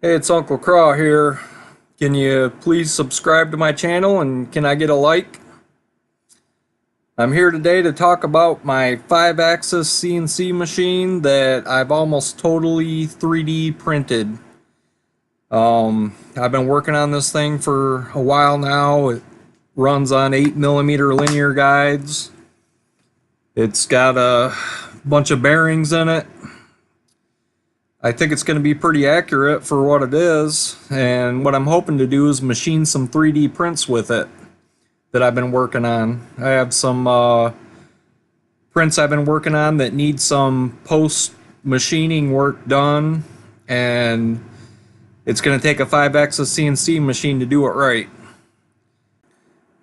Hey, it's Uncle Craw here. Can you please subscribe to my channel and can I get a like? I'm here today to talk about my 5-axis CNC machine that I've almost totally 3D printed. I've been working on this thing for a while now. It runs on 8mm linear guides. It's got a bunch of bearings in it. I think it's going to be pretty accurate for what it is, and what I'm hoping to do is machine some 3D prints with it that I've been working on. I have some prints I've been working on that need some post-machining work done, and it's going to take a 5-axis CNC machine to do it right.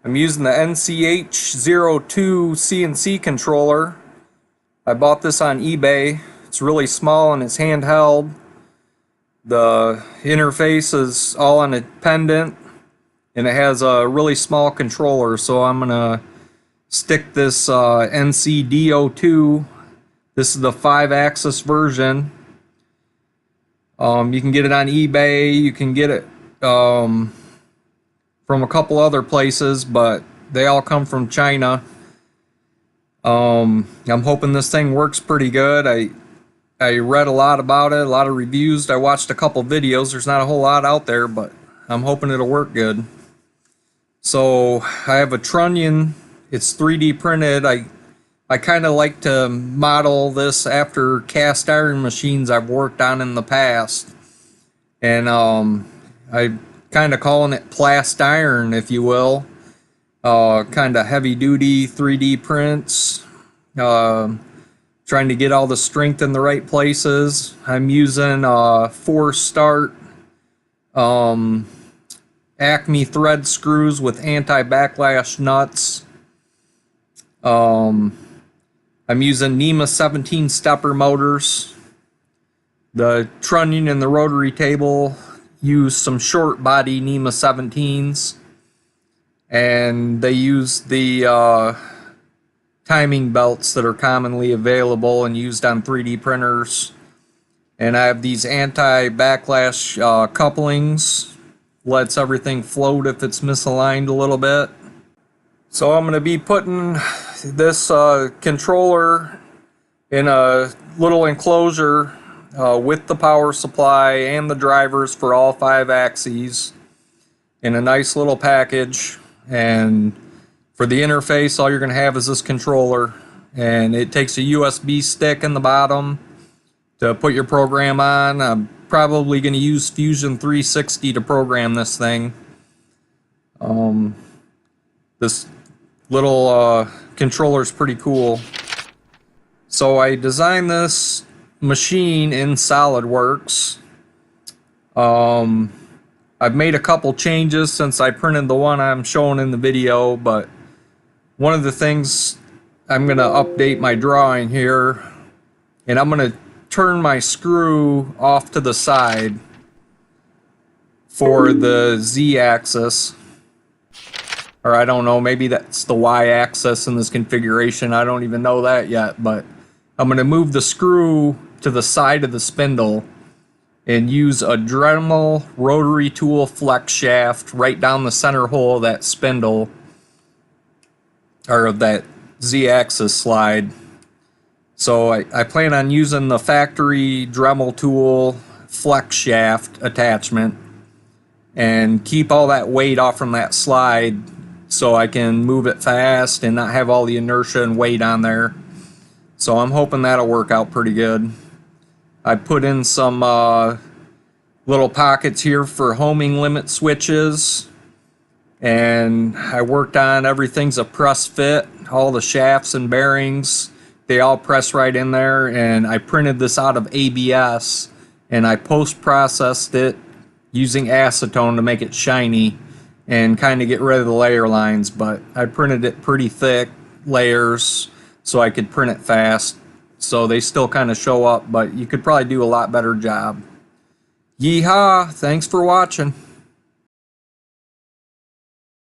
I'm using the NCH02 CNC controller. I bought this on eBay. It's really small and it's handheld. The interface is all on a pendant and it has a really small controller, so I'm gonna stick this NCD02. This is the 5-axis version. You can get it on eBay, you can get it from a couple other places, but they all come from China. I'm hoping this thing works pretty good. I read a lot about it, a lot of reviews. I watched a couple videos. There's not a whole lot out there, but I'm hoping it'll work good. So I have a trunnion. It's 3D printed. I kind of like to model this after cast iron machines I've worked on in the past. And I kind of calling it plast iron, if you will. Kind of heavy duty 3D prints. Trying to get all the strength in the right places. I'm using 4-start Acme thread screws with anti-backlash nuts. I'm using Nema 17 stepper motors. The trunnion and the rotary table use some short body Nema 17s, and they use the timing belts that are commonly available and used on 3D printers. And I have these anti-backlash couplings. Lets everything float if it's misaligned a little bit. So I'm going to be putting this controller in a little enclosure with the power supply and the drivers for all 5 axes in a nice little package. And for the interface, all you're going to have is this controller, and it takes a USB stick in the bottom to put your program on. I'm probably going to use Fusion 360 to program this thing. This little controller is pretty cool. So I designed this machine in SolidWorks. I've made a couple changes since I printed the one I'm showing in the video, but one of the things, I'm going to update my drawing here, and I'm going to turn my screw off to the side for the Z-axis. Or I don't know, maybe that's the Y-axis in this configuration. I don't even know that yet, but I'm going to move the screw to the side of the spindle and use a Dremel rotary tool flex shaft right down the center hole of that spindle, or of that Z-axis slide. So I plan on using the factory Dremel tool flex shaft attachment and keep all that weight off from that slide so I can move it fast and not have all the inertia and weight on there. So I'm hoping that'll work out pretty good. I put in some little pockets here for homing limit switches, and I worked on everything's a press fit. All the shafts and bearings, they all press right in there, and I printed this out of ABS and I post-processed it using acetone to make it shiny and kind of get rid of the layer lines, but I printed it pretty thick layers so I could print it fast, so they still kind of show up, but you could probably do a lot better job. Yeehaw! Thanks for watching.